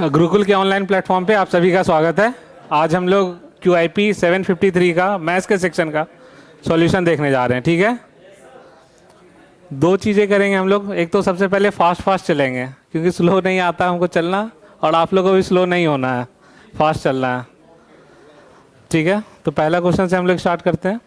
गुरुकुल के online platform पे आप सभी का स्वागत है। आज हम लोग QIP 753 का मैथ्स के सेक्शन का सॉल्यूशन देखने जा रहे हैं। ठीक है, दो चीज़ें करेंगे हम लोग। एक तो सबसे पहले फास्ट चलेंगे, क्योंकि स्लो नहीं आता हमको चलना, और आप लोगों को भी स्लो नहीं होना है, फास्ट चलना है। ठीक है, तो पहला क्वेश्चन से हम लोग स्टार्ट करते हैं।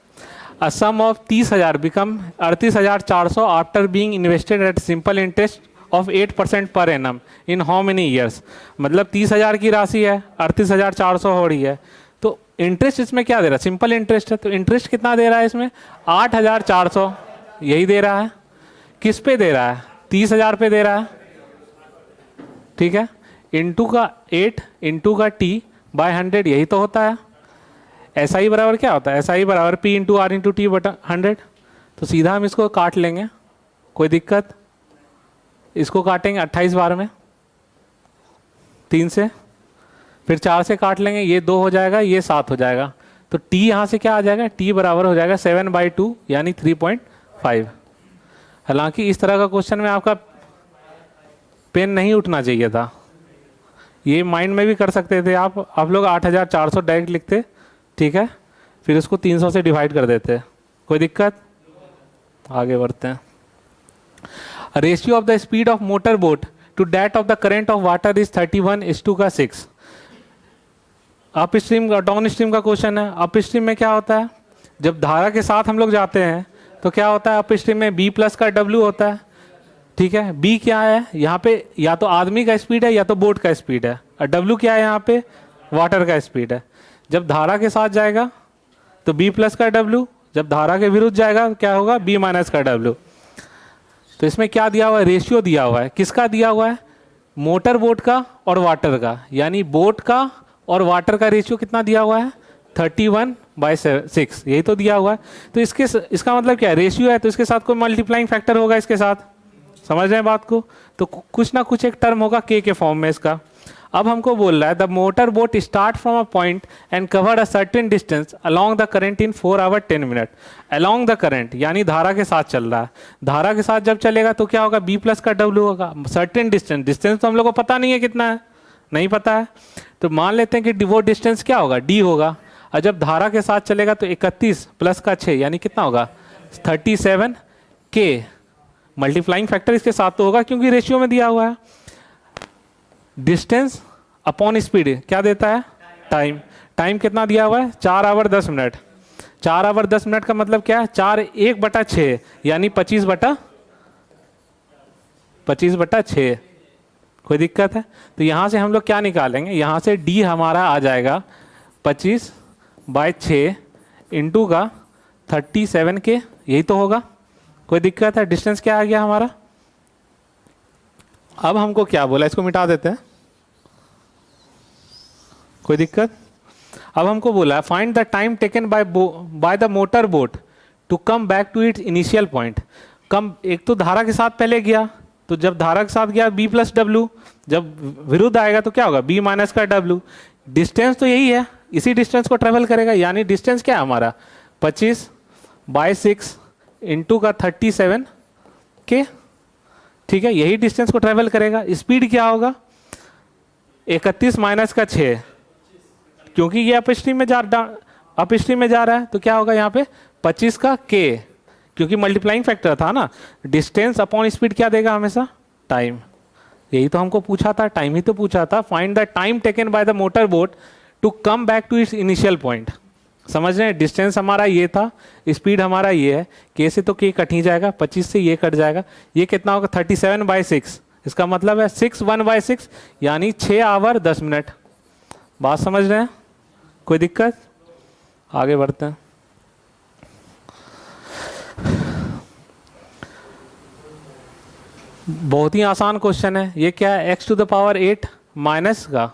A sum of 30,000 become 38,400 after being invested at simple interest of 8% per annum in how many years. मतलब 30,000 की राशि है, 38,400 हो रही है, तो इंटरेस्ट इसमें क्या दे रहा है? सिंपल इंटरेस्ट है, तो इंटरेस्ट कितना दे रहा है इसमें? 8,400 यही दे रहा है। किस पे दे रहा है? 30,000 पे दे रहा है। ठीक है, इंटू का 8 इंटू का T बाय 100, यही तो होता है। SI बराबर क्या होता है? SI बराबर P into R into T बटा 100। तो सीधा हम इसको काट लेंगे, कोई दिक्कत? इसको काटेंगे 28 बार में 3 से, फिर 4 से काट लेंगे, ये 2 हो जाएगा, ये 7 हो जाएगा। तो T यहाँ से क्या आ जाएगा? T बराबर हो जाएगा 7/2 यानी 3.5। हालांकि इस तरह का क्वेश्चन में आपका पेन नहीं उठना चाहिए था, ये माइंड में भी कर सकते थे आप लोग 8,400 डायरेक्ट लिखते। ठीक है, फिर उसको 300 से डिवाइड कर देते। कोई दिक्कत? आगे बढ़ते हैं। Ratio of the speed of motor boat to that of the current of water is 31:6। Upstream का डाउन स्ट्रीम का क्वेश्चन है। अप स्ट्रीम में क्या होता है? जब धारा के साथ हम लोग जाते हैं तो क्या होता है? अप स्ट्रीम में B प्लस का W होता है। ठीक है, B क्या है यहाँ पे? या तो आदमी का स्पीड है या तो बोट का स्पीड है, और W क्या है यहाँ पे? वाटर का स्पीड है। जब धारा के साथ जाएगा तो B प्लस का W, जब धारा के विरुद्ध जाएगा क्या होगा? B माइनस का W। तो इसमें क्या दिया हुआ है? रेशियो दिया हुआ है। किसका दिया हुआ है? मोटर बोट का और वाटर का, यानी बोट का और वाटर का रेशियो कितना दिया हुआ है? 31/6, यही तो दिया हुआ है। तो इसका मतलब क्या है? रेशियो है तो इसके साथ कोई मल्टीप्लाइंग फैक्टर होगा इसके साथ। समझ रहे हैं बात को? तो कुछ ना कुछ एक टर्म होगा K के फॉर्म में इसका। अब हमको बोल रहा है the motor boat start from a point and cover a certain distance along the current in 4 hour 10 minute. Along the current यानी धारा के साथ चल रहा है। धारा के साथ जब चलेगा तो क्या होगा? B प्लस का W होगा। सर्टेन डिस्टेंस तो हम लोग को पता नहीं है कितना है, नहीं पता है, तो मान लेते हैं कि वो डिस्टेंस क्या होगा? D होगा। और जब धारा के साथ चलेगा तो 31 प्लस का 6 यानी कितना होगा? 37 K। मल्टीप्लाइंग फैक्टर इसके साथ तो होगा क्योंकि रेशियो में दिया हुआ है। डिस्टेंस अपॉन स्पीड क्या देता है? टाइम। टाइम कितना दिया हुआ है? 4 आवर 10 मिनट। 4 आवर 10 मिनट का मतलब क्या है? 4 1/6 यानी 25/6। कोई दिक्कत है? तो यहाँ से हम लोग क्या निकालेंगे? यहाँ से D हमारा आ जाएगा 25/6 इंटू का 37K, यही तो होगा। कोई दिक्कत है? डिस्टेंस क्या आ गया हमारा? अब हमको क्या बोला? इसको मिटा देते हैं, कोई दिक्कत? अब हमको बोला find the time taken by the motor boat to come back to its initial point. एक तो धारा के साथ पहले गया, तो जब धारा के साथ गया B प्लस W, जब विरुद्ध आएगा तो क्या होगा? B माइनस का W। डिस्टेंस तो यही है, इसी डिस्टेंस को ट्रेवल करेगा, यानी डिस्टेंस क्या है हमारा? 25/6 इंटू का 37K। ठीक है, यही डिस्टेंस को ट्रेवल करेगा। स्पीड क्या होगा? 31 माइनस का 6, क्योंकि ये अप स्ट्रीम में जा रहा है, तो क्या होगा यहाँ पे? 25 का K, क्योंकि मल्टीप्लाइंग फैक्टर था ना। डिस्टेंस अपॉन स्पीड क्या देगा हमेशा? टाइम। यही तो हमको पूछा था, टाइम ही तो पूछा था। Find the time taken by the motor boat to come back to its initial point. समझ रहे हैं? डिस्टेंस हमारा ये था, स्पीड हमारा ये है। K से तो K कट ही जाएगा, 25 से ये कट जाएगा, ये कितना होगा? 37/6। इसका मतलब है 6/1 यानी 6 आवर 10 मिनट। बात समझ रहे हैं? कोई दिक्कत? आगे बढ़ते हैं। बहुत ही आसान क्वेश्चन है ये। क्या है? x to the power 8 minus का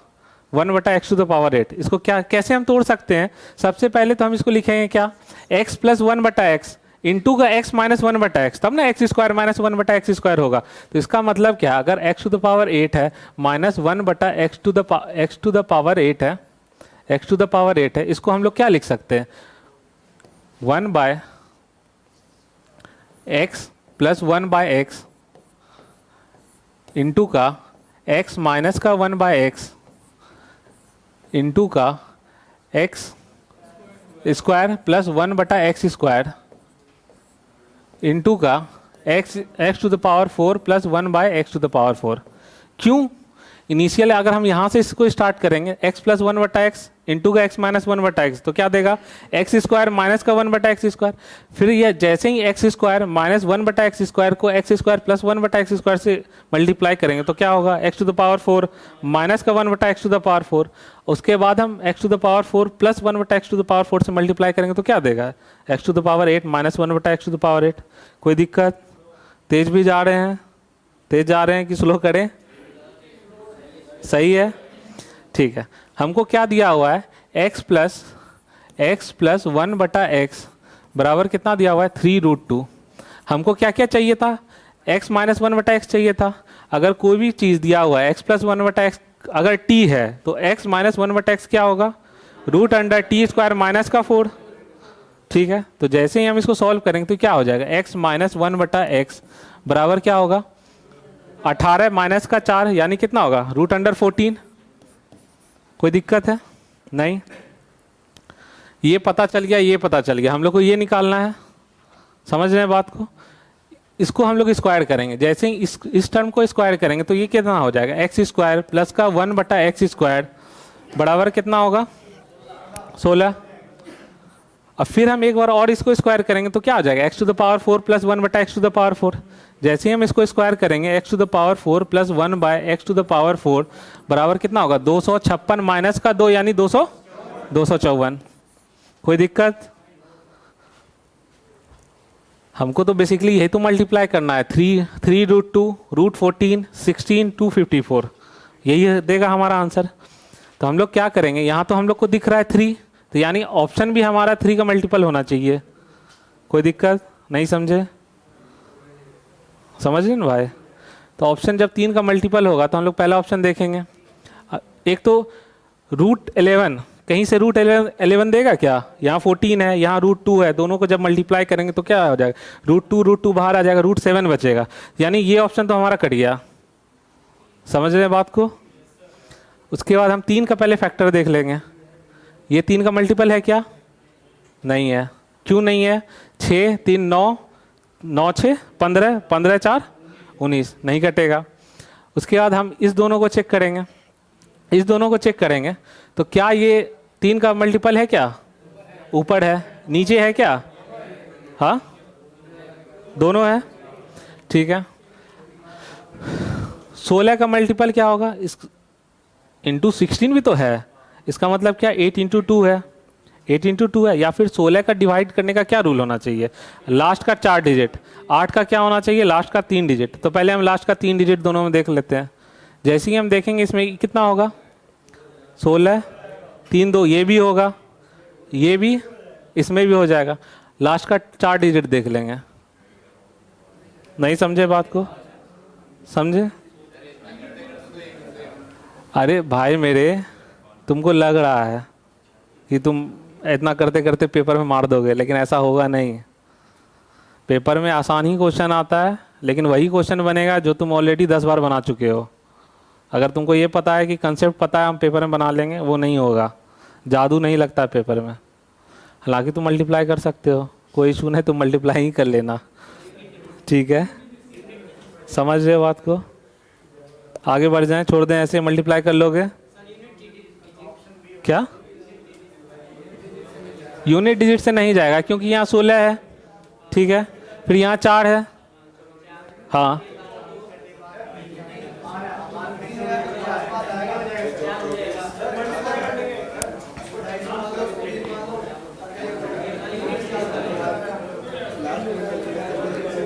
1/x टू द पावर 8। इसको क्या कैसे हम तोड़ सकते हैं? सबसे पहले तो हम इसको लिखेंगे क्या? x प्लस 1/x इंटू का x माइनस 1/x, तब ना x square minus 1/x square होगा। तो इसका मतलब क्या? अगर x टू द पावर 8 है minus 1/x to the power 8 है, x टू द पावर 8 है, इसको हम लोग क्या लिख सकते हैं? 1/x प्लस 1/x इंटू का x माइनस का 1/x इंटू का x square plus 1/x² into का x to the power 4 plus 1/x to the power 4। क्यों? इनिशियल अगर हम यहाँ से इसको स्टार्ट करेंगे x प्लस 1/x इंटू का x माइनस 1/x तो क्या देगा, x स्क्वायर माइनस का 1/x²। फिर ये जैसे ही x स्क्वायर माइनस 1/x² को x स्क्वायर प्लस 1/x² से मल्टीप्लाई करेंगे तो क्या होगा, x to the power 4 minus का 1/x टू द पावर 4। उसके बाद हम x to the power 4 plus 1/x to the power 4 से मल्टीप्लाई करेंगे तो क्या देगा, x to the power 8 minus 1/x to the power 8। कोई दिक्कत? तेज भी जा रहे हैं, तेज जा रहे हैं कि स्लो करें? सही है, ठीक है। हमको क्या दिया हुआ है, x प्लस 1/x बराबर कितना दिया हुआ है, 3√2। हमको क्या क्या चाहिए था, x माइनस 1/x चाहिए था। अगर कोई भी चीज़ दिया हुआ है x प्लस 1/x अगर t है तो x माइनस 1/x क्या होगा, √t² माइनस का 4। ठीक है, तो जैसे ही हम इसको सॉल्व करेंगे तो क्या हो जाएगा, x माइनस 1/x बराबर क्या होगा, 18 माइनस का 4 यानी कितना होगा, √14। कोई दिक्कत है? नहीं। ये पता चल गया, ये पता चल गया, हम लोग को ये निकालना है। समझ रहे हैं बात को? इसको हम लोग स्क्वायर करेंगे। जैसे ही इस टर्म को स्क्वायर करेंगे तो ये कितना हो जाएगा, x² प्लस का 1/x² बराबर कितना होगा, 16। अब फिर हम एक बार और इसको स्क्वायर करेंगे तो क्या हो जाएगा, x to the power 4 plus 1/x to the power 4। जैसे ही हम इसको स्क्वायर करेंगे x to the power 4 plus 1/x to the power 4 बराबर कितना होगा, 256 माइनस का 2 यानी 254। कोई दिक्कत? हमको तो बेसिकली यही तो मल्टीप्लाई करना है, 3√2 √14 16 254, यही देगा हमारा आंसर। तो हम लोग क्या करेंगे, यहाँ तो हम लोग को दिख रहा है 3, तो यानी ऑप्शन भी हमारा 3 का मल्टीपल होना चाहिए। कोई दिक्कत? नहीं समझे? समझ रहे ना भाई? तो ऑप्शन जब 3 का मल्टीपल होगा तो हम लोग पहला ऑप्शन देखेंगे। एक तो √11, कहीं से √11 देगा क्या, यहाँ 14 है, यहाँ √2 है, दोनों को जब मल्टीप्लाई करेंगे तो क्या हो जाएगा, √2 बाहर आ जाएगा, √7 बचेगा, यानी ये ऑप्शन तो हमारा कट गया। समझ रहे हैं बात को? उसके बाद हम 3 का पहले फैक्टर देख लेंगे। ये 3 का मल्टीपल है क्या, नहीं है। क्यों नहीं है, 6 3 9 9 6 15 15 4 19, नहीं कटेगा। उसके बाद हम इस दोनों को चेक करेंगे, इस दोनों को चेक करेंगे तो क्या ये 3 का मल्टीपल है क्या, ऊपर है, नीचे है क्या, हाँ दोनों है, ठीक है। 16 का मल्टीपल क्या होगा, इस इंटू 16 भी तो है, इसका मतलब क्या 8 इंटू 2 है, 8 इंटू 2 है। या फिर 16 का डिवाइड करने का क्या रूल होना चाहिए, लास्ट का 4 डिजिट, 8 का क्या होना चाहिए, लास्ट का 3 डिजिट। तो पहले हम लास्ट का 3 डिजिट दोनों में देख लेते हैं। जैसे ही हम देखेंगे इसमें कितना होगा, 16 3 2, ये भी होगा, ये भी, इसमें भी हो जाएगा। लास्ट का 4 डिजिट देख लेंगे। नहीं समझे बात को? समझे? अरे भाई मेरे, तुमको लग रहा है कि तुम इतना करते करते पेपर में मार दोगे, लेकिन ऐसा होगा नहीं। पेपर में आसान ही क्वेश्चन आता है, लेकिन वही क्वेश्चन बनेगा जो तुम ऑलरेडी 10 बार बना चुके हो। अगर तुमको ये पता है कि कंसेप्ट पता है हम पेपर में बना लेंगे, वो नहीं होगा, जादू नहीं लगता पेपर में। हालांकि तुम मल्टीप्लाई कर सकते हो, कोई इशू नहीं, तुम मल्टीप्लाई ही कर लेना, ठीक है। समझ रहे हो बात को? आगे बढ़ जाएं, छोड़ दें ऐसे, मल्टीप्लाई कर लोगे क्या, यूनिट डिजिट से नहीं जाएगा क्योंकि यहाँ 16 है, ठीक है, फिर यहाँ 4 है, हाँ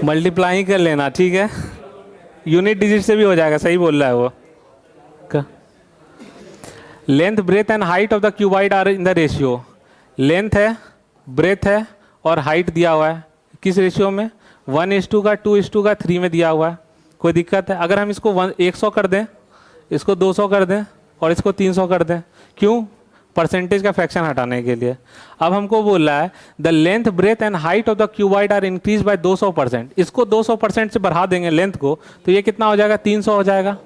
मल्टीप्लाई कर लेना, ठीक है। यूनिट डिजिट से भी हो जाएगा, सही बोल रहा है वो। Length breadth and height of the cuboid are in the ratio. Length है, ब्रेथ है और हाइट दिया हुआ है, किस रेशियो में, 1:2 का 2:2 का 3 में दिया हुआ है। कोई दिक्कत है? अगर हम इसको 100 कर दें, इसको 200 कर दें और इसको 300 कर दें, क्यों, परसेंटेज का फ्रैक्शन हटाने के लिए। अब हमको बोल रहा है the length breadth and height of the cuboid are increase by 200%। इसको 200% से बढ़ा देंगे लेंथ को, तो ये कितना हो जाएगा, 300 हो जाएगा।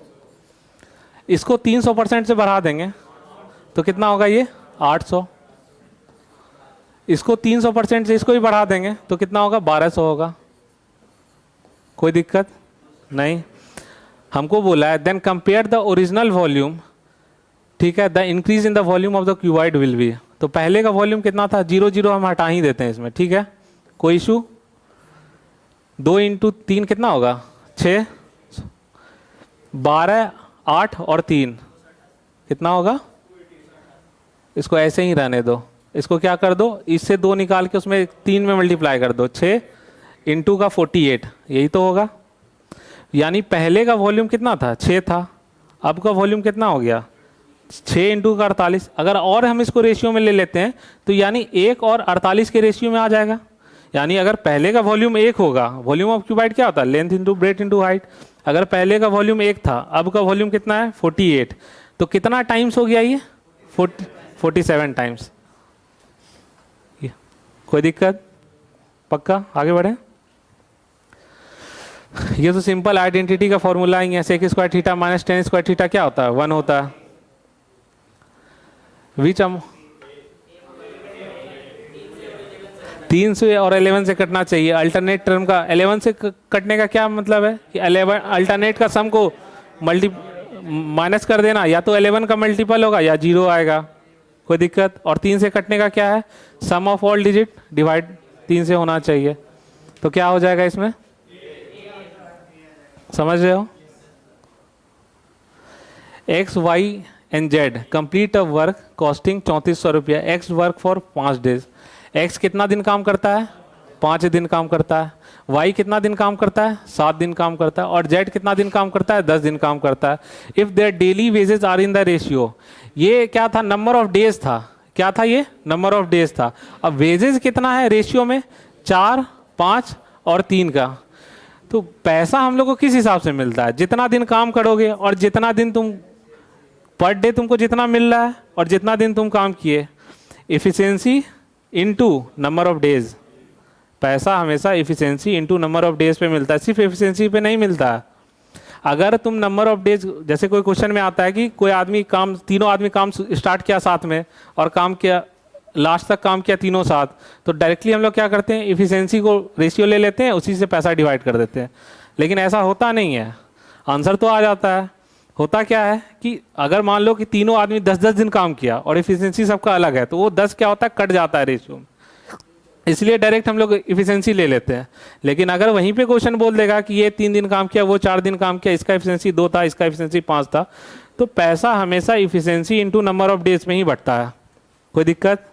इसको 300% से बढ़ा देंगे तो कितना होगा ये 800। इसको 300% से इसको भी बढ़ा देंगे तो कितना होगा 1200 होगा। कोई दिक्कत नहीं। हमको बोला है then compare the original volume, ठीक है, the increase in the volume of the cuboid will be. तो पहले का वॉल्यूम कितना था 0 0 हम हटा ही देते हैं इसमें, ठीक है, कोई इशू। 2 × 3 कितना होगा 6, 12 8 और 3 कितना होगा। इसको ऐसे ही रहने दो, इसको क्या कर दो, इससे 2 निकाल के उसमें 3 में मल्टीप्लाई कर दो, 6 × का 48, यही तो होगा। यानी पहले का वॉल्यूम कितना था 6 था, अब का वॉल्यूम कितना हो गया 6 × का 48। अगर और हम इसको रेशियो में ले लेते हैं तो यानी 1 और 48 के रेशियो में आ जाएगा। यानी अगर पहले का वॉल्यूम 1 होगा, वॉल्यूम ऑफ क्यूबाइड क्या होता है length into breadth into height. अगर पहले का वॉल्यूम 1 था, अब का वॉल्यूम कितना है 48, तो कितना टाइम्स हो गया ये 47 टाइम्स। कोई दिक्कत, पक्का आगे बढ़े। ये तो सिंपल आइडेंटिटी का फॉर्मूला ही है, sec square theta minus tan square theta क्या होता है 1 होता है। विच 3 से और 11 से कटना चाहिए। अल्टरनेट टर्म का 11 से कटने का क्या मतलब है कि 11 अल्टरनेट का सम को माइनस कर देना, या तो 11 का मल्टीपल होगा या 0 आएगा। कोई दिक्कत। और 3 से कटने का क्या है सम ऑफ ऑल डिजिट डिवाइड 3 से होना चाहिए। तो क्या हो जाएगा इसमें, समझ रहे हो। X Y and Z complete a work costing 3400 रुपया। X work for 5 days. X कितना दिन काम करता है 5 दिन काम करता है। वाई कितना दिन काम करता है 7 दिन काम करता है। और जेड कितना दिन काम करता है 10 दिन काम करता है। If their daily wages are in the ratio, ये क्या था नंबर ऑफ डेज था, क्या था ये नंबर ऑफ डेज था। अब वेजेस कितना है रेशियो में 4 5 और 3 का। तो पैसा हम लोग को किस हिसाब से मिलता है जितना दिन काम करोगे और जितना दिन तुम पर डे तुमको जितना मिल रहा है और जितना दिन तुम काम किए। Efficiency into number of days. पैसा हमेशा efficiency into number of days पे मिलता है, सिर्फ इफिशियंसी पे नहीं मिलता है। अगर तुम नंबर ऑफ डेज, जैसे कोई क्वेश्चन में आता है कि कोई आदमी काम, तीनों आदमी काम स्टार्ट किया साथ में और काम किया लास्ट तक काम किया तीनों साथ, तो डायरेक्टली हम लोग क्या करते हैं इफिशियंसी को रेशियो ले लेते हैं, उसी से पैसा डिवाइड कर देते हैं। लेकिन ऐसा होता नहीं है, आंसर तो आ जाता है। होता क्या है कि अगर मान लो कि तीनों आदमी 10-10 दिन काम किया और इफिशियंसी सबका अलग है, तो वो 10 क्या होता है कट जाता है रेशियो में, इसलिए डायरेक्ट हम लोग इफिशियंसी ले लेते हैं। लेकिन अगर वहीं पे क्वेश्चन बोल देगा कि ये 3 दिन काम किया, वो 4 दिन काम किया, इसका इफिशियंसी 2 था, इसका इफिशियंसी 5 था, तो पैसा हमेशा efficiency into number of days में ही बढ़ता है। कोई दिक्कत।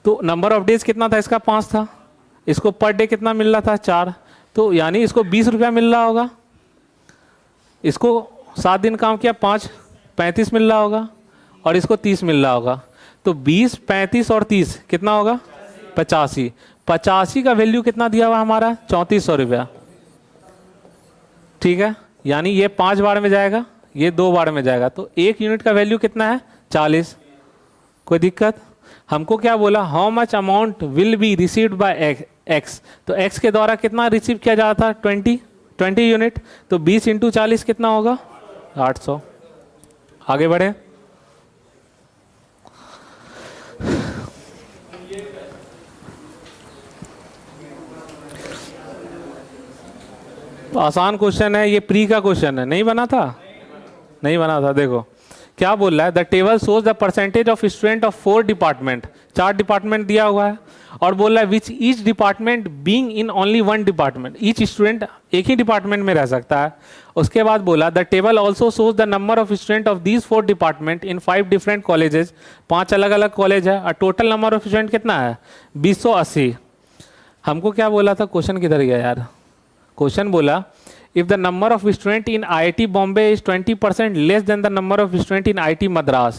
तो नंबर ऑफ डेज कितना था इसका 5 था, इसको पर डे कितना मिल रहा था 4, तो यानी इसको 20 रुपया मिल रहा होगा। इसको 7 दिन काम किया 5 35 मिल रहा होगा और इसको 30 मिल रहा होगा। तो 20 35 और 30 कितना होगा 85। 85 का वैल्यू कितना दिया हुआ हमारा 3400 रुपया, ठीक है। यानी ये 5 बार में जाएगा, ये 2 बार में जाएगा, तो 1 यूनिट का वैल्यू कितना है 40। कोई दिक्कत। हमको क्या बोला how much amount will be received by x, तो एक्स के द्वारा कितना रिसीव किया जा रहा था 20 यूनिट, तो 20 × 40 कितना होगा 800। आगे बढ़े। आसान क्वेश्चन है ये, प्री का क्वेश्चन है, नहीं बना था, नहीं बना था। देखो क्या बोल रहा है, the table shows the percentage of student of 4 department, 4 department दिया हुआ है और बोल रहा है which each department being in only 1 department, each student एक ही डिपार्टमेंट में रह सकता है। उसके बाद बोला the table also shows the number of student of these 4 department in 5 different colleges, 5 अलग अलग कॉलेज है और टोटल नंबर ऑफ स्टूडेंट कितना है 280। हमको क्या बोला था, क्वेश्चन किधर गया यार, क्वेश्चन बोला if the number of student in IIT Bombay is 20% less than the number of student in IIT Madras,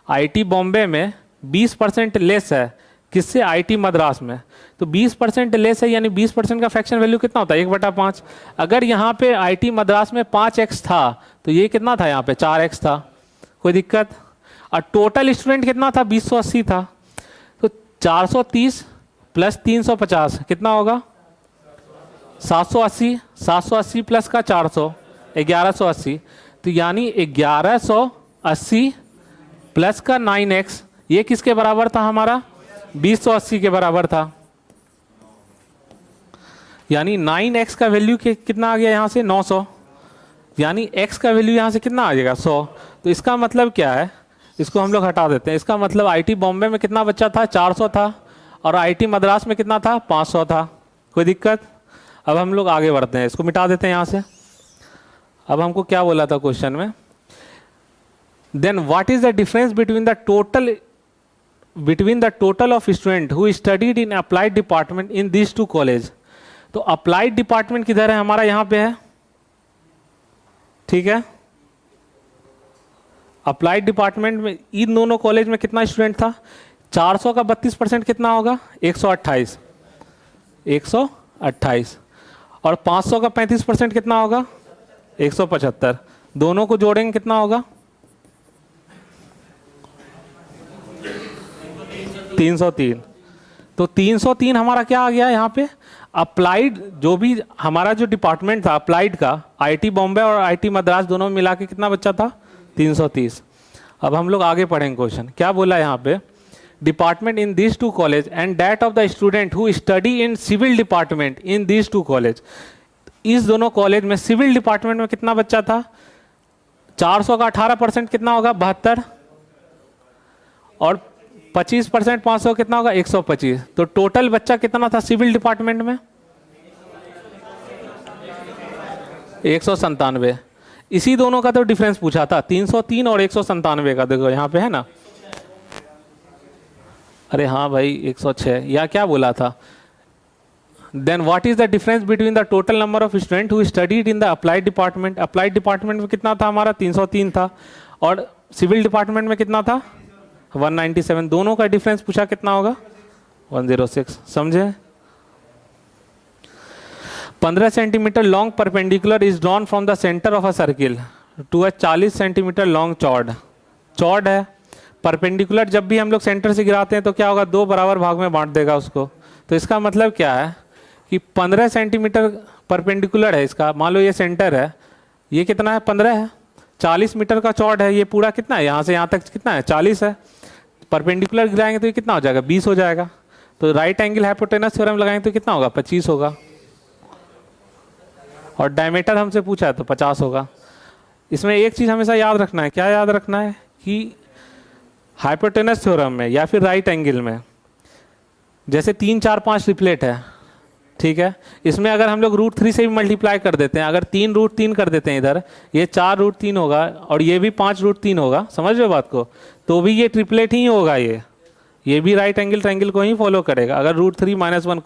IIT Bombay में 20% लेस है किससे IIT मद्रास में, तो 20% लेस है यानी 20% का फ्रैक्शन वैल्यू कितना होता है 1/5। अगर यहाँ पे IIT मद्रास में 5x था तो ये कितना था यहाँ पे 4x था। कोई दिक्कत। और टोटल स्टूडेंट कितना था 280 था, तो 430 + 350 कितना होगा 780, 780 प्लस का 400 1180, तो यानी 1180 प्लस का 9x, ये किसके बराबर था हमारा? 2080 के बराबर था। यानी 9x का वैल्यू कितना आ गया यहाँ से? 900। यानी x का वैल्यू यहाँ से कितना आ जाएगा? 100। तो इसका मतलब क्या है? इसको हम लोग हटा देते हैं। इसका मतलब आईटी बॉम्बे में कितना बच्चा था? 400 था। और आईटी मद्रास में कितना था? 500 था। कोई दिक्कत? अब हम लोग आगे बढ़ते हैं, इसको मिटा देते हैं यहाँ से। अब हमको क्या बोला था क्वेश्चन में? Then what is the difference between the total of student who studied in applied department in this two college. तो अप्लाइड डिपार्टमेंट किधर है? हमारा यहाँ पे है, ठीक है। अप्लाइड डिपार्टमेंट में इन दोनों कॉलेज में कितना स्टूडेंट था? 400 का 32% कितना होगा? 128। 128। और 500 का 35% कितना होगा? 175। दोनों को जोड़ेंगे कितना होगा? 303। तो 303 हमारा क्या आ गया यहाँ पे? अप्लाइड, जो भी हमारा जो डिपार्टमेंट था अप्लाइड का, आईटी बॉम्बे और आईटी मद्रास दोनों में मिला के कितना बच्चा था? 330। अब हम लोग आगे पढ़ेंगे क्वेश्चन। क्या बोला यहाँ पे? Department in this two college and that of the student who study in civil department in this two college. इस दोनों कॉलेज में सिविल डिपार्टमेंट में कितना बच्चा था? 400 का 18% कितना होगा? 72। और 25% 500 कितना होगा? 125। तो टोटल बच्चा कितना था सिविल डिपार्टमेंट में? 197। इसी दोनों का तो डिफरेंस पूछा था, 303 और 197 का। देखो यहाँ पे है ना। अरे हाँ भाई 106, या क्या बोला था? Then what is the difference between the total number of student who studied in the applied department. Applied department में कितना था हमारा? 303 था। और सिविल डिपार्टमेंट में कितना था? 197। दोनों का डिफरेंस पूछा कितना होगा? 106। समझे? 15 centimetre long perpendicular is drawn from the centre of a circle to a 40 centimetre long chord. Chord है। परपेंडिकुलर जब भी हम लोग सेंटर से गिराते हैं तो क्या होगा? 2 बराबर भाग में बांट देगा उसको। तो इसका मतलब क्या है कि 15 सेंटीमीटर परपेंडिकुलर है इसका। मान लो ये सेंटर है, ये कितना है? 15 है। 40 मीटर का चौड़ है, ये पूरा कितना है? यहाँ से यहाँ तक कितना है? 40 है। परपेंडिकुलर गिराएंगे तो ये कितना हो जाएगा? 20 हो जाएगा। तो राइट एंगल हाइपोटेनस थ्योरम लगाएंगे तो कितना होगा? 25 होगा। और डायमीटर हमसे पूछा है तो 50 होगा। इसमें एक चीज़ हमेशा याद रखना है। क्या याद रखना है? कि हाइपोटेनस थ्योरम में या फिर राइट एंगल में जैसे 3 4 5 रिप्लेट है, ठीक है। इसमें अगर हम लोग √3 से भी मल्टीप्लाई कर देते हैं, अगर 3 √3 कर देते हैं इधर, ये 4 √3 होगा और ये भी 5 √3 होगा। समझ रहे हो बात को? तो भी ये ट्रिपलेट ही होगा। ये भी राइट एंगल ट्रायंगल को ही फॉलो करेगा। अगर √3 - 1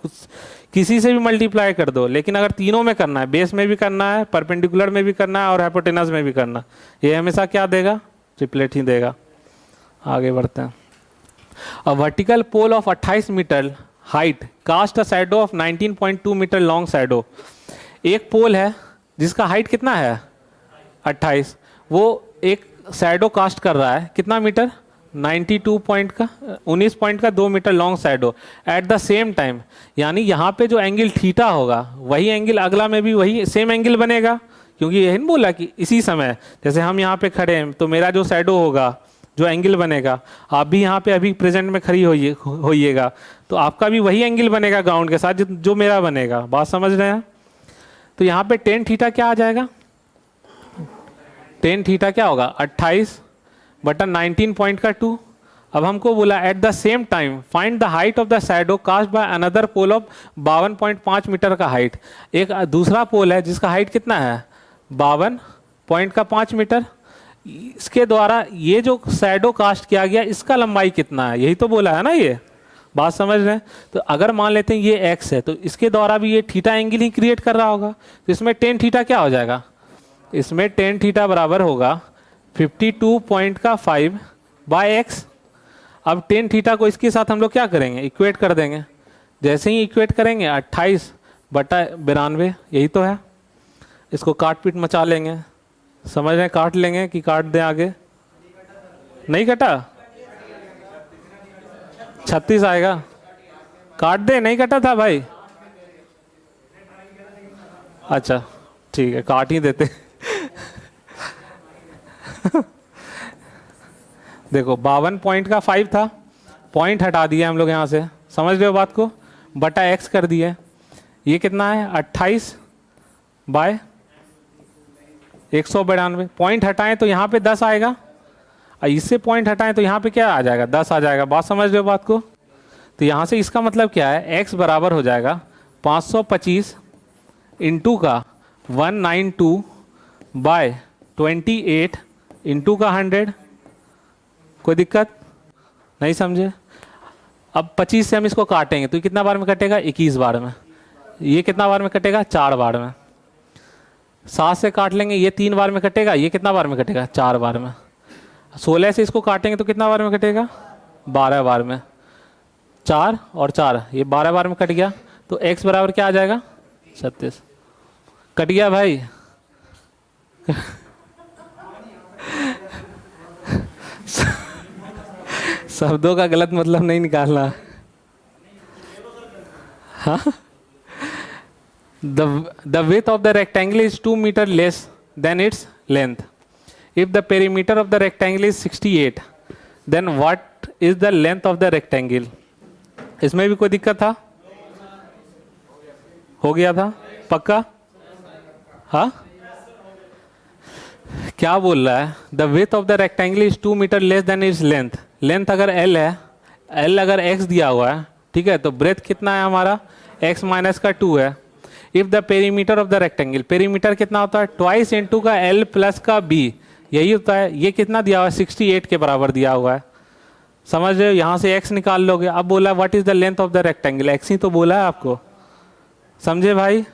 किसी से भी मल्टीप्लाई कर दो, लेकिन अगर तीनों में करना है, बेस में भी करना है, परपेंडिकुलर में भी करना है और हाइपोटेनस में भी करना, ये हमेशा क्या देगा? ट्रिपलेट ही देगा। आगे बढ़ते हैं। A vertical pole of 28 metre height cast a shadow of 19.2 metre long shadow. एक पोल है जिसका हाइट कितना है? 28। वो एक शैडो कास्ट कर रहा है कितना metre? 19.2 metre long shadow at the same time. यानी यहाँ पे जो एंगल थीटा होगा वही एंगल अगला में भी वही सेम एंगल बनेगा, क्योंकि यही नहीं बोला कि इसी समय जैसे हम यहाँ पे खड़े हैं तो मेरा जो शैडो होगा, जो एंगल बनेगा, आप भी यहाँ पे अभी प्रेजेंट में खड़ी होइएगा तो आपका भी वही एंगल बनेगा ग्राउंड के साथ जो मेरा बनेगा। बात समझ रहे हैं? तो यहाँ पे टेन थीटा क्या आ जाएगा? टेन थीटा क्या होगा? 28/19.2। अब हमको बोला at the same time find the height of the shadow cast by another pole of 52.5 metre का हाइट। एक दूसरा पोल है जिसका हाइट कितना है? 52.5 मीटर। इसके द्वारा ये जो शैडो कास्ट किया गया इसका लंबाई कितना है? यही तो बोला है ना। ये बात समझ रहे हैं? तो अगर मान लेते हैं ये x है तो इसके द्वारा भी ये थीटा एंगल ही क्रिएट कर रहा होगा। तो इसमें टेन थीटा क्या हो जाएगा? इसमें टेन थीटा बराबर होगा 52.5 बाय x। अब टेन थीटा को इसके साथ हम लोग क्या करेंगे? इक्वेट कर देंगे। जैसे ही इक्वेट करेंगे 28/92, यही तो है। इसको काट पीट मचा लेंगे। समझ रहे हैं? काट लेंगे कि काट दें आगे? नहीं कटा? 36 आएगा। काट दे? नहीं कटा था भाई? अच्छा ठीक है, काट ही देते। देखो 52 पॉइंट का 5 था, पॉइंट हटा दिया हम लोग यहाँ से, समझ रहे हो बात को, बटा x कर दिए। ये कितना है 28 बाय 192, पॉइंट हटाएं तो यहाँ पे 10 आएगा, और इससे पॉइंट हटाएं तो यहाँ पे क्या आ जाएगा 10 आ जाएगा। बात समझ रहे हो बात को। तो यहाँ से इसका मतलब क्या है, x बराबर हो जाएगा 525 इंटू का 192 बाय 28 इंटू का 100। कोई दिक्कत नहीं समझे। अब 25 से हम इसको काटेंगे तो कितना बार में कटेगा 21 बार में। ये कितना बार में कटेगा 4 बार में। 7 से काट लेंगे, ये 3 बार में कटेगा, ये कितना बार में कटेगा 4 बार में। 16 से इसको काटेंगे तो कितना बार में कटेगा 12 बार में। 4 और 4 ये 12 बार में कट गया, तो x बराबर क्या आ जाएगा 36। कट गया भाई। शब्दों का गलत मतलब नहीं निकालना। हाँ, the width of the rectangle is 2 meter less than its length. If the perimeter of the rectangle is 68, then what is the length of the rectangle? इसमें भी कोई दिक्कत था? हो गया था पक्का? हाँ, क्या बोल रहा है, the width of the rectangle is 2 metre less than its length. Length अगर l है, l अगर x दिया हुआ है, ठीक है, तो ब्रेथ कितना है हमारा x माइनस का 2 है। If the perimeter of the rectangle, perimeter कितना होता है ट्वाइस इंटू का l प्लस का b, यही होता है। ये कितना दिया हुआ है 68 के बराबर दिया हुआ है, समझ रहे हो। यहाँ से x निकाल लोगे। अब बोला what is the length of the rectangle, x ही तो बोला है आपको, समझे भाई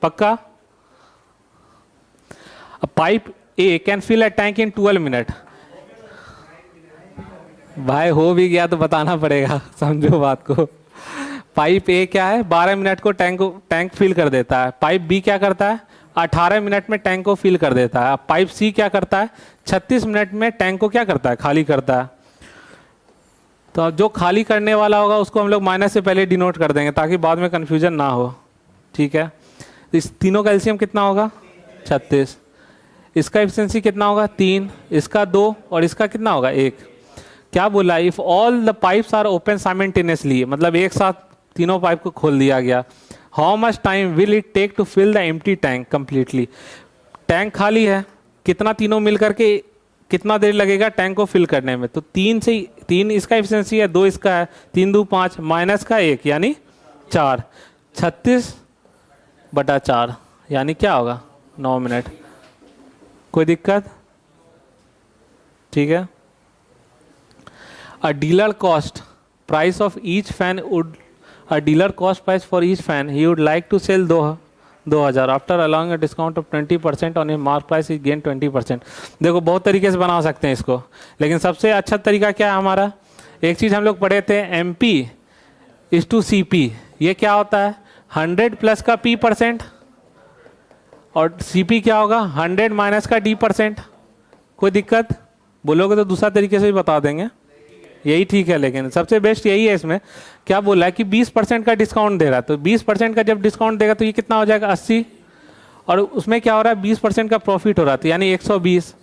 पक्का। Pipe A can fill a tank in 12 minute. भाई हो भी गया तो बताना पड़ेगा, समझो बात को। पाइप ए क्या है 12 मिनट को टैंक फिल कर देता है। पाइप बी क्या करता है 18 मिनट में टैंक को फिल कर देता है। पाइप सी क्या करता है 36 मिनट में टैंक को क्या करता है खाली करता है। तो जो खाली करने वाला होगा उसको हम लोग माइनस से पहले डिनोट कर देंगे ताकि बाद में कन्फ्यूजन ना हो, ठीक है। इस तीनों का एलसीएम कितना होगा 36। इसका एफिशिएंसी कितना होगा 3, इसका 2 और इसका कितना होगा 1। क्या बोला, if all the pipes are open simultaneously, मतलब एक साथ तीनों पाइप को खोल दिया गया, how much time will it take to fill the empty tank completely. Tank खाली है, कितना तीनों मिल करके कितना देर लगेगा टैंक को फिल करने में। तो 3 इसका एफिशिएंसी है, 2 इसका है, 3 2 5 माइनस का 1 यानी 4, 36/4 यानी क्या होगा 9 मिनट। कोई दिक्कत, ठीक है। A dealer cost price of each fan would, a dealer cost price for each fan he would like to sell 2000 after allowing a discount of 20% on a mark price is gain 20%। देखो बहुत तरीके से बना सकते हैं इसको, लेकिन सबसे अच्छा तरीका क्या है हमारा, एक चीज़ हम लोग पढ़े थे MP इज टू CP। ये क्या होता है 100 प्लस का P%, और CP क्या होगा 100 माइनस का D%। कोई दिक्कत, बोलोगे तो दूसरा तरीके से भी बता देंगे, यही ठीक है। लेकिन सबसे बेस्ट यही है। इसमें क्या बोला है कि 20% का डिस्काउंट दे रहा है, तो 20% का जब डिस्काउंट देगा तो ये कितना हो जाएगा 80, और उसमें क्या हो रहा है 20% का प्रॉफिट हो रहा था यानी 120,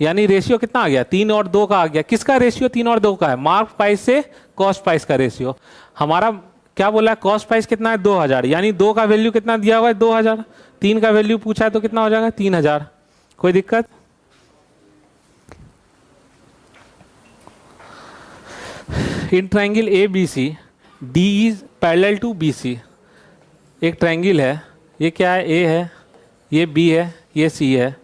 यानी रेशियो कितना आ गया 3 और 2 का आ गया। किसका रेशियो 3 और 2 का है, मार्क प्राइस से कॉस्ट प्राइस का रेशियो। हमारा क्या बोला है कॉस्ट प्राइस कितना है 2000, यानी 2 का वैल्यू कितना दिया हुआ है 2000, 3 का वैल्यू पूछा है तो कितना हो जाएगा 3000। कोई दिक्कत। In triangle ABC D is parallel to BC। एक ट्रायंगल है, ये क्या है A है, ये B है, ये C है।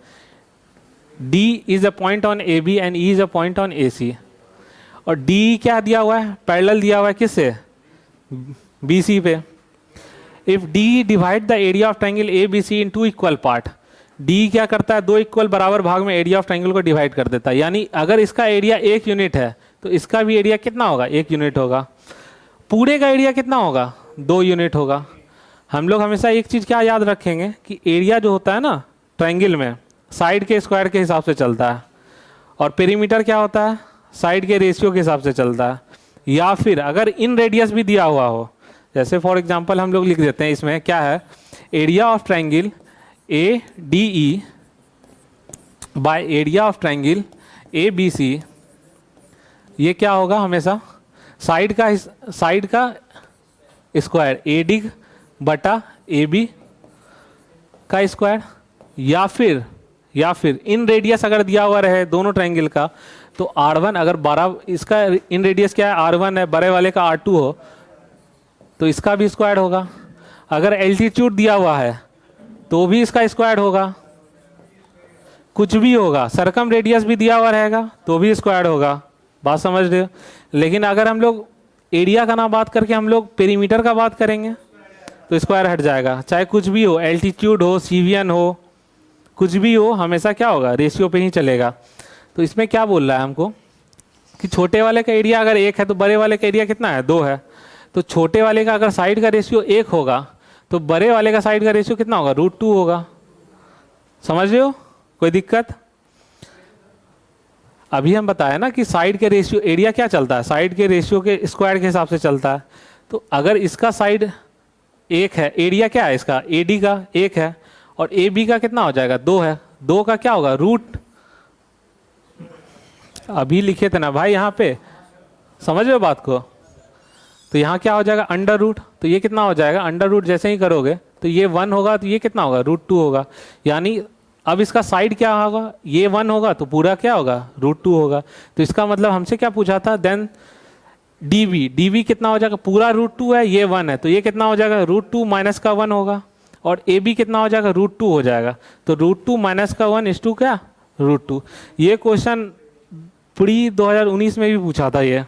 D is a point on AB and E is a point on AC। और D क्या दिया हुआ है पैरेलल दिया हुआ है किससे BC पे। If D divide the area of triangle ABC in 2 equal part, D क्या करता है 2 इक्वल बराबर भाग में एरिया ऑफ ट्रायंगल को डिवाइड कर देता है। यानी अगर इसका एरिया 1 यूनिट है तो इसका भी एरिया कितना होगा 1 यूनिट होगा। पूरे का एरिया कितना होगा 2 यूनिट होगा। हम लोग हमेशा एक चीज़ क्या याद रखेंगे कि एरिया जो होता है ना ट्रायंगल में साइड के स्क्वायर के हिसाब से चलता है, और पेरीमीटर क्या होता है साइड के रेशियो के हिसाब से चलता है। या फिर अगर इन रेडियस भी दिया हुआ हो, जैसे फॉर एग्जांपल हम लोग लिख देते हैं इसमें क्या है area of triangle ADE by area of triangle A B C, ये क्या होगा हमेशा साइड का स्क्वायर ए डी बटा ए बी का स्क्वायर, या फिर इन रेडियस अगर दिया हुआ रहे दोनों ट्रायंगल का, तो R1 अगर 12, इसका इन रेडियस क्या है R1 है, बड़े वाले का R2 हो तो इसका भी स्क्वायर होगा। अगर एल्टीट्यूड दिया हुआ है तो भी इसका स्क्वायर होगा, कुछ भी होगा, सरकम रेडियस भी दिया हुआ रहेगा तो भी स्क्वायर होगा। बात समझ रहे हो? लेकिन अगर हम लोग एरिया का ना बात करके हम लोग पेरीमीटर का बात करेंगे तो स्क्वायर हट जाएगा। चाहे कुछ भी हो, एल्टीट्यूड हो, सीवियन हो, कुछ भी हो, हमेशा क्या होगा, रेशियो पे ही चलेगा। तो इसमें क्या बोल रहा है हमको कि छोटे वाले का एरिया अगर 1 है तो बड़े वाले का एरिया कितना है, 2 है। तो छोटे वाले का अगर साइड का रेशियो 1 होगा तो बड़े वाले का साइड का रेशियो कितना होगा, √2 होगा। समझ रहे हो? कोई दिक्कत? अभी हम बताया ना कि साइड के रेशियो, एरिया क्या चलता है, साइड के रेशियो के स्क्वायर के हिसाब से चलता है। तो अगर इसका साइड 1 है, एरिया क्या है इसका, AD का 1 है, और AB का कितना हो जाएगा, 2 है। 2 का क्या होगा, रूट, अभी लिखे थे ना भाई यहाँ पे, समझ रहे हो बात को? तो यहाँ क्या हो जाएगा, अंडर रूट। तो ये कितना हो जाएगा, अंडर रूट जैसे ही करोगे तो ये 1 होगा, तो ये कितना होगा, √2 होगा। यानी अब इसका साइड क्या होगा, ये 1 होगा तो पूरा क्या होगा, √2 होगा। तो इसका मतलब हमसे क्या पूछा था, देन DV कितना हो जाएगा, पूरा √2 है, ये 1 है, तो ये कितना हो जाएगा, √2 माइनस का 1 होगा। और AB कितना हो जाएगा, √2 हो जाएगा। तो √2 माइनस का 1 इस टू क्या, √2। ये क्वेश्चन प्री 2019 में भी पूछा था, ये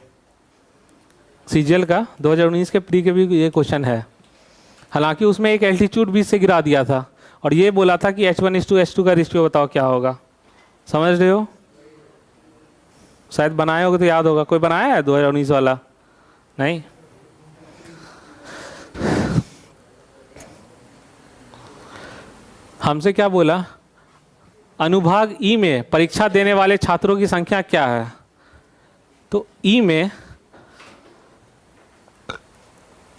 CGL का 2019 के प्री के भी ये क्वेश्चन है। हालांकि उसमें एक एल्टीट्यूड बीच से गिरा दिया था और ये बोला था कि H1:H2 का रेशियो बताओ क्या होगा। समझ रहे हो? शायद बनाए होगे तो याद होगा। कोई बनाया है 2019 वाला? नहीं। हमसे क्या बोला, अनुभाग ई में परीक्षा देने वाले छात्रों की संख्या क्या है। तो ई में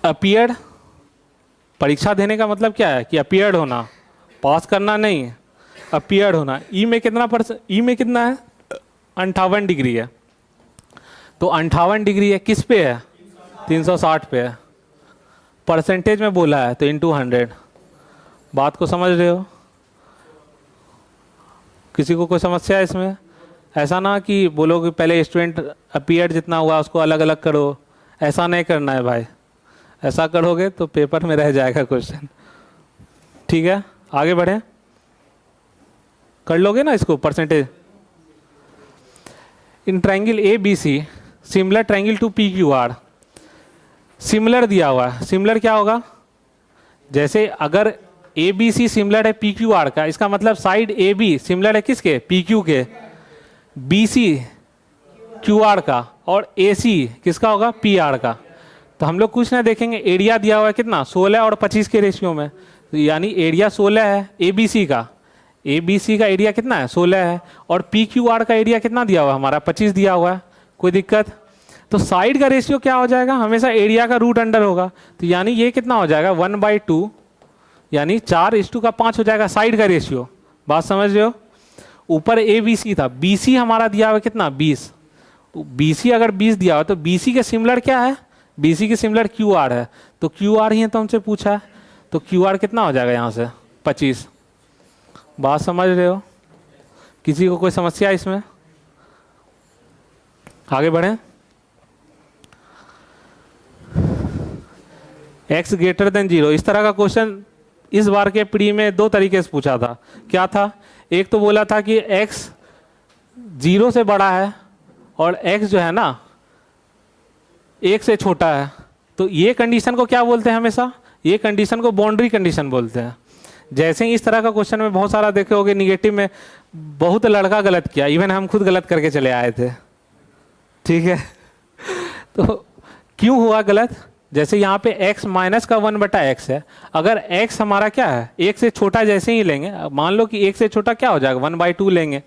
अपीयर्ड, परीक्षा देने का मतलब क्या है कि अपीयर्ड होना, पास करना नहीं, अपीयर्ड होना। ई में कितना ई में कितना है, 58 डिग्री है। तो 58 डिग्री है, किस पे है, 360 पे है। परसेंटेज में बोला है तो इंटू 100। बात को समझ रहे हो? किसी को कोई समस्या है इसमें? ऐसा ना कि बोलोगे पहले स्टूडेंट अपीयर्ड जितना हुआ उसको अलग अलग करो, ऐसा नहीं करना है भाई। ऐसा करोगे तो पेपर में रह जाएगा क्वेश्चन। ठीक है, आगे बढ़े, कर लोगे ना इसको percentage. In triangle ABC similar triangle to PQR, similar दिया हुआ है। सिमिलर क्या होगा, जैसे अगर ABC सिमिलर है PQR का, इसका मतलब साइड AB सिमिलर है किसके, PQ के, BC QR का, और AC किसका होगा, PR का। तो हम लोग कुछ ना देखेंगे, एरिया दिया हुआ है कितना, 16 और 25 के रेशियो में। तो यानी एरिया 16 है ABC का, ABC का एरिया कितना है, 16 है, और PQR का एरिया कितना दिया हुआ है हमारा, 25 दिया हुआ है। कोई दिक्कत? तो साइड का रेशियो क्या हो जाएगा, हमेशा एरिया का रूट अंडर होगा। तो यानी ये कितना हो जाएगा, 1/2, यानी 4:5 हो जाएगा साइड का रेशियो। बात समझ रहे हो? ऊपर ABC था, BC हमारा दिया हुआ कितना, 20। BC अगर 20 दिया हुआ तो BC के सिमिलर क्या है, BC के सिमिलर QR है। तो QR ही है तो हमसे पूछा है, तो QR कितना हो जाएगा यहाँ से, 25। बात समझ रहे हो? किसी को कोई समस्या है इसमें? आगे बढ़ें। x ग्रेटर देन 0, इस तरह का क्वेश्चन इस बार के प्री में 2 तरीके से पूछा था। क्या था, एक तो बोला था कि x 0 से बड़ा है और x जो है ना 1 से छोटा है। तो ये कंडीशन को क्या बोलते हैं, हमेशा ये कंडीशन को बाउंड्री कंडीशन बोलते हैं। जैसे ही इस तरह का क्वेश्चन में बहुत सारा देखे होगे निगेटिव में, बहुत लड़का गलत किया, इवन हम खुद गलत करके चले आए थे। ठीक है तो क्यों हुआ गलत, जैसे यहाँ पे x माइनस का 1/x है। अगर x हमारा क्या है, 1 से छोटा जैसे ही लेंगे, मान लो कि 1 से छोटा क्या हो जाएगा, 1/2 लेंगे।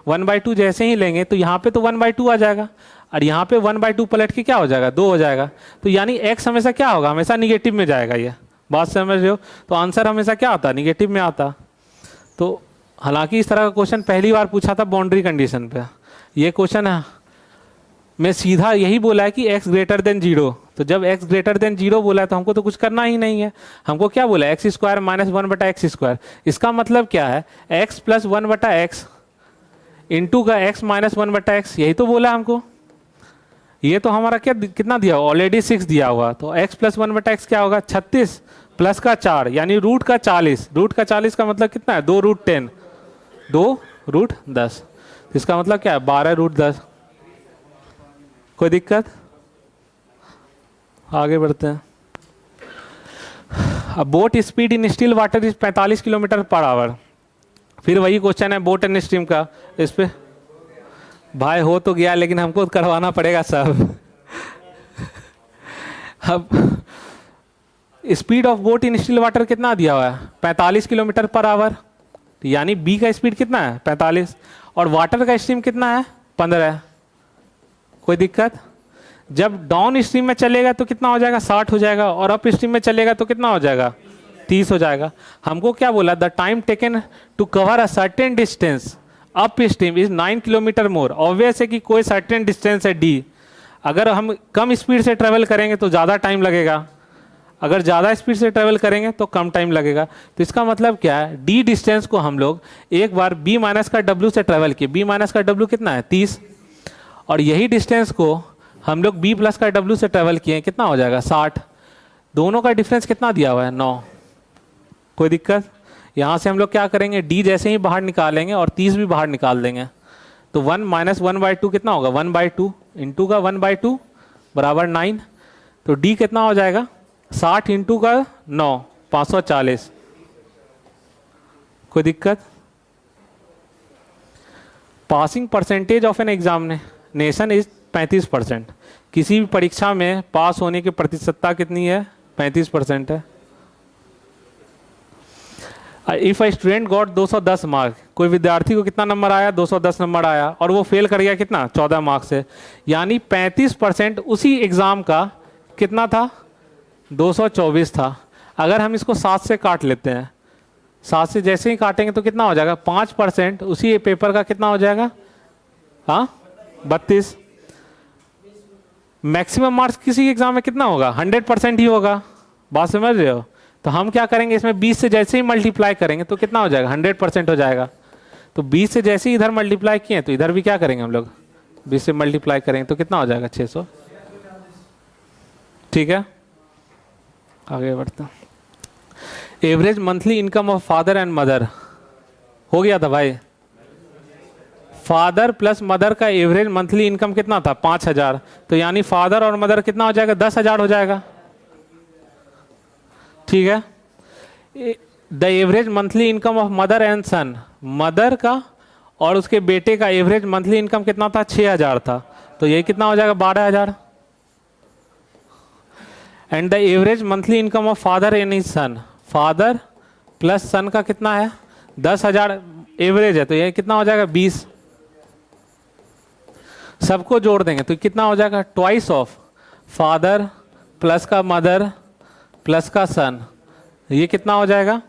1/2 जैसे ही लेंगे तो यहाँ पे तो 1/2 आ जाएगा, और यहाँ पे 1/2 पलट के क्या हो जाएगा, 2 हो जाएगा। तो यानी x हमेशा क्या होगा, हमेशा निगेटिव में जाएगा। ये बात समझ रहे हो? तो आंसर हमेशा क्या आता है, निगेटिव में आता। तो हालांकि इस तरह का क्वेश्चन पहली बार पूछा था बाउंड्री कंडीशन पे। ये क्वेश्चन है मैं सीधा यही बोला है कि x ग्रेटर देन 0, तो जब x ग्रेटर देन 0 बोला है तो हमको तो कुछ करना ही नहीं है। हमको क्या बोला है, एक्स स्क्वायर माइनस 1/x²। इसका मतलब क्या है, x प्लस 1/x इंटू का x माइनस 1/x, यही तो बोला हमको। ये तो हमारा क्या कितना दिया हुआ, ऑलरेडी 6 दिया हुआ, तो x प्लस 1/x क्या होगा, 36 प्लस का 4 यानी रूट का 40। रूट का 40 का मतलब कितना है, 2√10, 2√10। इसका मतलब क्या है, 12√10। कोई दिक्कत? आगे बढ़ते हैं। अब boat speed in still water is 45 kilometre per hour. फिर वही क्वेश्चन है बोट एंड स्ट्रीम का। इस पे भाई हो तो गया लेकिन हमको करवाना पड़ेगा सब। अब speed of boat in still water कितना दिया हुआ है, 45 किलोमीटर पर आवर, यानी बी का स्पीड कितना है 45, और वाटर का स्ट्रीम कितना है 15। कोई दिक्कत? जब डाउन स्ट्रीम में चलेगा तो कितना हो जाएगा, 60 हो जाएगा, और अप स्ट्रीम में चलेगा तो कितना हो जाएगा, 30 हो जाएगा। हमको क्या बोला, the time taken to cover a certain distance upstream is 9 kilometre more. Obvious है कि कोई सर्टेन डिस्टेंस है डी, अगर हम कम स्पीड से ट्रेवल करेंगे तो ज़्यादा टाइम लगेगा, अगर ज़्यादा स्पीड से ट्रेवल करेंगे तो कम टाइम लगेगा। तो इसका मतलब क्या है, डी डिस्टेंस को हम लोग एक बार बी माइनस का डब्ल्यू से ट्रेवल किए, बी माइनस का डब्ल्यू कितना है 30, और यही डिस्टेंस को हम लोग बी प्लस का डब्ल्यू से ट्रेवल किए, कितना हो जाएगा 60। दोनों का डिफरेंस कितना दिया हुआ है 9। कोई दिक्कत? यहाँ से हम लोग क्या करेंगे, डी जैसे ही बाहर निकालेंगे और 30 भी बाहर निकाल देंगे, तो 1 माइनस 1/2 कितना होगा, 1/2 इंटू का 1/2 बराबर 9। तो डी कितना हो जाएगा, 60 इंटू का 9, 540। कोई दिक्कत? Passing percentage of an examination is 35%। किसी भी परीक्षा में पास होने की प्रतिशतता कितनी है, 35% है। If a student got 210 mark, कोई विद्यार्थी को कितना नंबर आया, 210 नंबर आया, और वो फेल कर गया कितना, 14 मार्क्स से, यानी 35% उसी एग्जाम का कितना था, 224 था। अगर हम इसको 7 से काट लेते हैं, 7 से जैसे ही काटेंगे तो कितना हो जाएगा, 5% उसी पेपर का कितना हो जाएगा, हाँ 32। मैक्सिमम मार्क्स किसी एग्जाम में कितना होगा, 100% ही होगा। बात समझ रहे हो? तो हम क्या करेंगे, इसमें 20 से जैसे ही मल्टीप्लाई करेंगे तो कितना हो जाएगा, 100% हो जाएगा। तो 20 से जैसे ही इधर मल्टीप्लाई किए तो इधर भी क्या करेंगे हम लोग, 20 से मल्टीप्लाई करेंगे तो कितना हो जाएगा, 600। ठीक है, आगे बढ़ते हैं। Average monthly income of father and mother हो गया था भाई। फादर प्लस मदर का एवरेज मंथली इनकम कितना था, 5000। तो यानी फादर और मदर कितना हो जाएगा, 10,000 हो जाएगा। ठीक है। The average monthly income of mother and son, mother का और उसके बेटे का एवरेज मंथली इनकम कितना था, 6000 था। तो ये कितना हो जाएगा, 12000। And the average monthly income of father and his son, father plus son का कितना है, 10,000 एवरेज है, तो ये कितना हो जाएगा, 20। सबको जोड़ देंगे तो कितना हो जाएगा, ट्वाइस ऑफ फादर प्लस का मदर प्लस का सन, ये कितना हो जाएगा,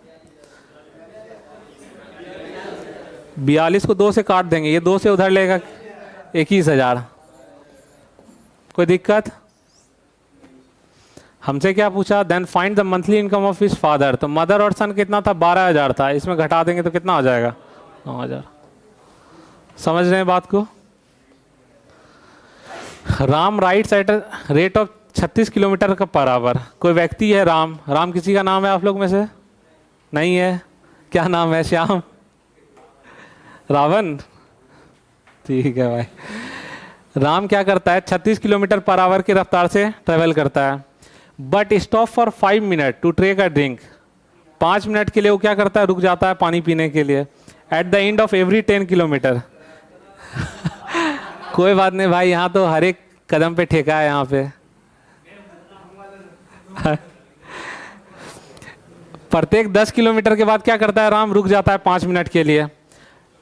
42 को 2 से काट देंगे, ये 2 से उधर लेगा 21,000। कोई दिक्कत? हमसे क्या पूछा, then find the monthly income of his father. तो मदर और सन कितना था, 12,000 था, इसमें घटा देंगे तो कितना हो जाएगा, 9,000। समझ रहे हैं बात को? Ram rides at rate of 36 kilometre का पर आवर। कोई व्यक्ति है राम, राम किसी का नाम है आप लोग में से, नहीं है? क्या नाम है, श्याम, रावण? ठीक है भाई। राम क्या करता है, 36 किलोमीटर पर आवर की रफ्तार से ट्रेवल करता है, but stop for 5 minute to take a drink. 5 minute के लिए वो क्या करता है, रुक जाता है पानी पीने के लिए, at the end of every 10 kilometre. कोई बात नहीं भाई, यहाँ तो हर एक कदम पे ठेका है यहाँ पे। प्रत्येक 10 किलोमीटर के बाद क्या करता है राम, रुक जाता है 5 मिनट के लिए।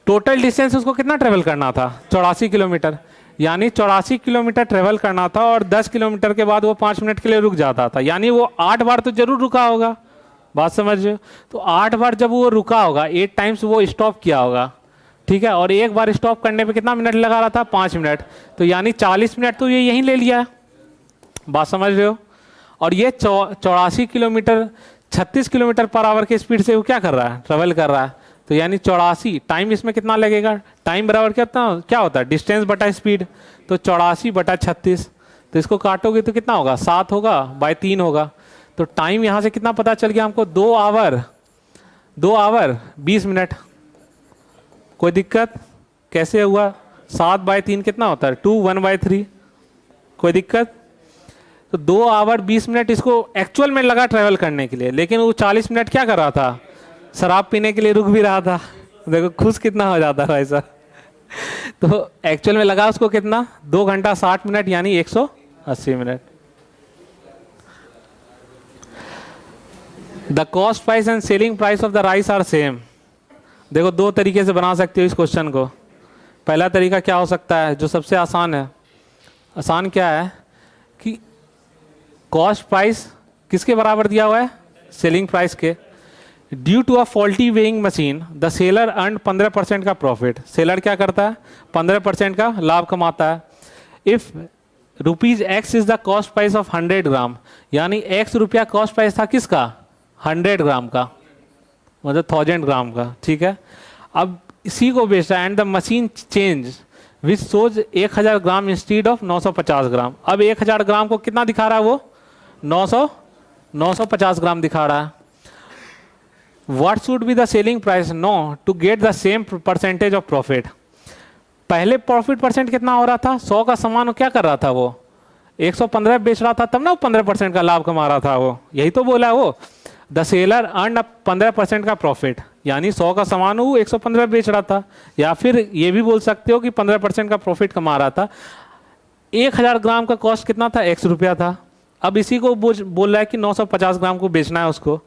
टोटल डिस्टेंस उसको कितना ट्रेवल करना था, 84 किलोमीटर, यानी 84 किलोमीटर ट्रेवल करना था, और 10 किलोमीटर के बाद वो 5 मिनट के लिए रुक जाता था, यानी वो 8 बार तो जरूर रुका होगा। बात समझ रहे हो? तो 8 बार जब वो रुका होगा, 8 टाइम्स वो स्टॉप किया होगा, ठीक है, और एक बार स्टॉप करने पे कितना मिनट लगा रहा था? 5 मिनट। तो यानी 40 मिनट तो ये यहीं ले लिया। बात समझ रहे हो? और ये 84 किलोमीटर 36 किलोमीटर पर आवर के स्पीड से वो क्या कर रहा है? ट्रेवल कर रहा है। तो यानी 84 टाइम इसमें कितना लगेगा? टाइम बराबर क्या होता है? डिस्टेंस बटा स्पीड। तो 84 बटा 36, तो इसको काटोगे तो कितना होगा? 7 होगा, बाय 3 होगा। तो टाइम यहाँ से कितना पता चल गया हमको? 2 आवर 20 मिनट। कोई दिक्कत? कैसे हुआ? 7 बाय 3 कितना होता है? 2, 1/3। कोई दिक्कत? तो 2 आवर 20 मिनट इसको एक्चुअल में लगा ट्रैवल करने के लिए, लेकिन वो 40 मिनट क्या कर रहा था? शराब पीने के लिए रुक भी रहा था। देखो खुश कितना हो जाता है ऐसा। तो एक्चुअल में लगा उसको कितना? 2 घंटा 60 मिनट, यानी 180 minute. The cost price and selling price of the rice are same. देखो 2 तरीके से बना सकते हो इस क्वेश्चन को। पहला तरीका क्या हो सकता है, जो सबसे आसान है? आसान क्या है कि कॉस्ट प्राइस किसके बराबर दिया हुआ है? सेलिंग प्राइस के। Due to a faulty weighing machine the seller earn 15% का प्रॉफिट। सेलर क्या करता है? 15% का लाभ कमाता है। If rupees x is the cost price of 100 ग्राम, यानी एक्स रुपया कॉस्ट प्राइस था किसका? 100 ग्राम का, मतलब 1000 ग्राम का, ठीक है। अब इसी को बेच रहा है and the machine change which shows 1000 gram instead of 950 ग्राम। अब 1000 ग्राम को कितना दिखा रहा है वो? 950 ग्राम दिखा रहा है। What should be the selling price? No, to get the same percentage of profit. पहले प्रॉफिट परसेंट कितना हो रहा था? 100 का सामान क्या कर रहा था? वो 115 बेच रहा था, तब ना वो 15% का लाभ कमा रहा था। वो यही तो बोला है वो, द सेलर अर्न 15% का प्रॉफिट, यानी 100 का सामान वो 115 बेच रहा था। या फिर ये भी बोल सकते हो कि 15% का प्रॉफिट कमा रहा था। 1000 ग्राम का कॉस्ट कितना था? X रुपया था। अब इसी को बोल रहा है कि 950 ग्राम को बेचना है उसको,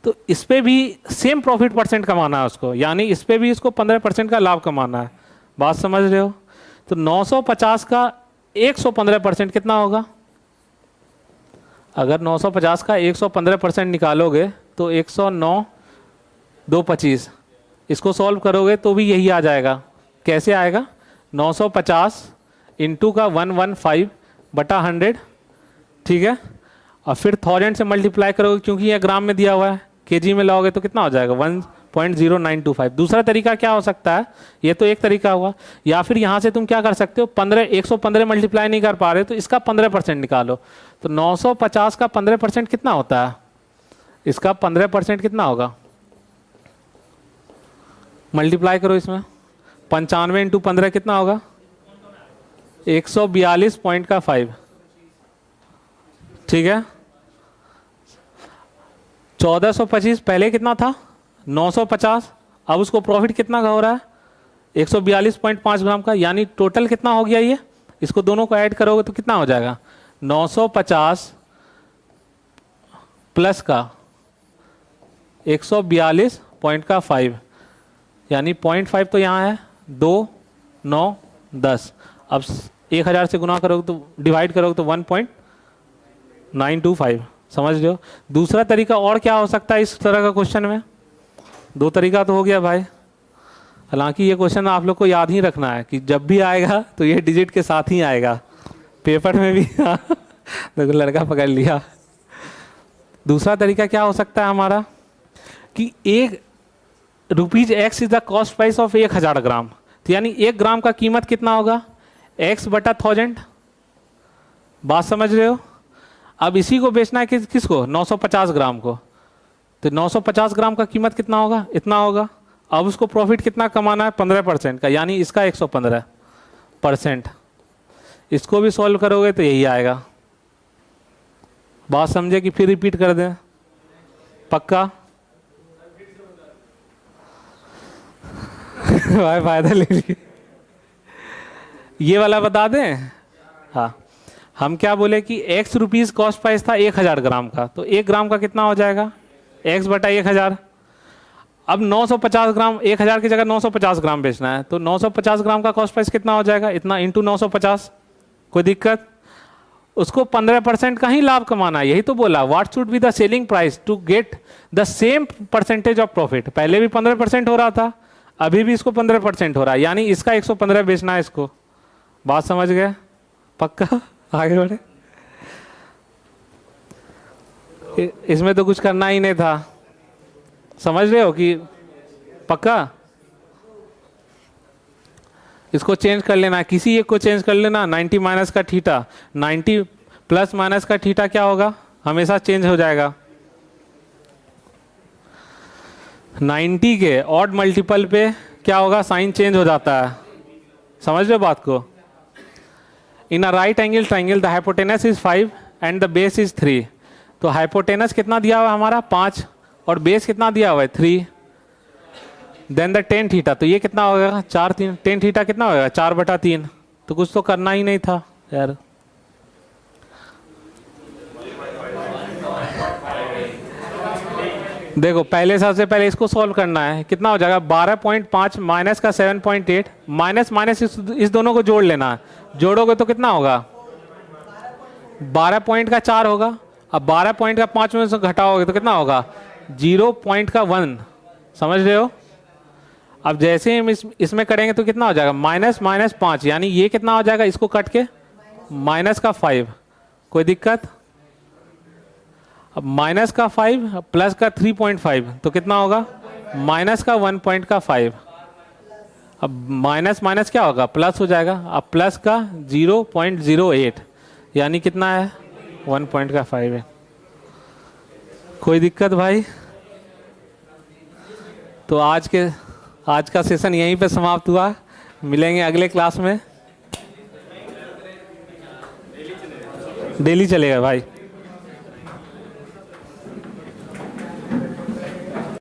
तो इस पे भी सेम प्रॉफिट परसेंट कमाना है उसको, यानी इस पे भी इसको 15% का लाभ कमाना है। बात समझ रहे हो? तो 950 का 115% कितना होगा? अगर 950 का 115% निकालोगे तो 109 225, इसको सॉल्व करोगे तो भी यही आ जाएगा। कैसे आएगा? 950 इंटू का 115 बटा 100, ठीक है, और फिर 1000 से मल्टीप्लाई करोगे, क्योंकि ये ग्राम में दिया हुआ है, केजी में लाओगे तो कितना हो जाएगा? 1.0925। दूसरा तरीका क्या हो सकता है? ये तो एक तरीका हुआ। या फिर यहाँ से तुम क्या कर सकते हो? 115 मल्टीप्लाई नहीं कर पा रहे तो इसका 15% निकालो। तो 950 का 15% कितना होता है? इसका 15% कितना होगा? मल्टीप्लाई करो इसमें, 95 इंटू 15 कितना होगा? 142.5, ठीक है। 1425 पहले कितना था? 950। अब उसको प्रॉफिट कितना का हो रहा है? 142.5 ग्राम का, यानी टोटल कितना हो गया ये? इसको दोनों को ऐड करोगे तो कितना हो जाएगा? 950 प्लस का 142.5, यानी 0.5 तो यहाँ है, 2 9 10। अब 1000 से गुना करोगे तो डिवाइड करोगे तो 1.925। समझ रहे हो? दूसरा तरीका और क्या हो सकता है इस तरह का क्वेश्चन में? 2 तरीका तो हो गया भाई। हालांकि ये क्वेश्चन आप लोग को याद ही रखना है कि जब भी आएगा तो ये डिजिट के साथ ही आएगा, पेपर में भी। देखो लड़का पकड़ लिया। दूसरा तरीका क्या हो सकता है हमारा कि rupees x is the cost price of 1000 ग्राम, तो यानी 1 ग्राम का कीमत कितना होगा? x बटा 1000। बात समझ रहे हो? अब इसी को बेचना है किसको? 950 ग्राम को। तो 950 ग्राम का कीमत कितना होगा? इतना होगा। अब उसको प्रॉफिट कितना कमाना है? 15% का, यानी इसका 115%। इसको भी सॉल्व करोगे तो यही आएगा। बात समझे कि फिर रिपीट कर दें? पक्का? भाई फायदा ले लीजिए। ये वाला बता दें? हाँ, हम क्या बोले कि x रुपीज कॉस्ट प्राइस था 1000 ग्राम का, तो 1 ग्राम का कितना हो जाएगा? x बटा 1000। अब 950 ग्राम, 1000 की जगह 950 ग्राम बेचना है, तो 950 ग्राम का कॉस्ट प्राइस कितना हो जाएगा? इतना इंटू 950। कोई दिक्कत? उसको 15% का ही लाभ कमाना है, यही तो बोला। What should be the selling price to get the same percentage of profit. पहले भी 15% हो रहा था, अभी भी इसको 15% हो रहा है, यानी इसका 115 बेचना है इसको। बात समझ गए? पक्का? आगे बढ़े। इसमें तो कुछ करना ही नहीं था, समझ रहे हो कि पक्का? इसको चेंज कर लेना, किसी एक को चेंज कर लेना। 90 माइनस का थीटा, 90 प्लस माइनस का थीटा क्या होगा, हमेशा चेंज हो जाएगा। 90 के ऑड मल्टीपल पे क्या होगा, साइन चेंज हो जाता है। समझ रहे हो बात को? In a right angle triangle the hypotenuse is 5 and the base is 3। तो हाइपोटेनस कितना दिया हुआ है हमारा 5 और बेस कितना दिया हुआ है 3। देन द टेन थीटा, तो ये कितना होगा 4 3, टेन थीटा कितना होगा 4/3। तो कुछ तो करना ही नहीं था यार। देखो पहले सबसे पहले इसको सॉल्व करना है, कितना हो जाएगा 12.5 माइनस का 7.8, माइनस माइनस इस दोनों को जोड़ लेना है। जोड़ोगे तो कितना होगा 12 पॉइंट का 4 होगा। अब 12 पॉइंट का 5 में से घटाओगे तो कितना होगा 0 पॉइंट का 1। समझ रहे हो? अब जैसे ही हम इसमें करेंगे तो कितना हो जाएगा माइनस माइनस 5, यानी ये कितना हो जाएगा, इसको कट के माइनस का 5। कोई दिक्कत? अब माइनस का 5 प्लस का 3.5 तो कितना होगा माइनस का 1.5। अब माइनस माइनस क्या होगा प्लस हो जाएगा। अब प्लस का 0.08 यानी कितना है 1.5 है। कोई दिक्कत भाई? तो आज का सेशन यहीं पे समाप्त हुआ। मिलेंगे अगले क्लास में। डेली चलेगा भाई।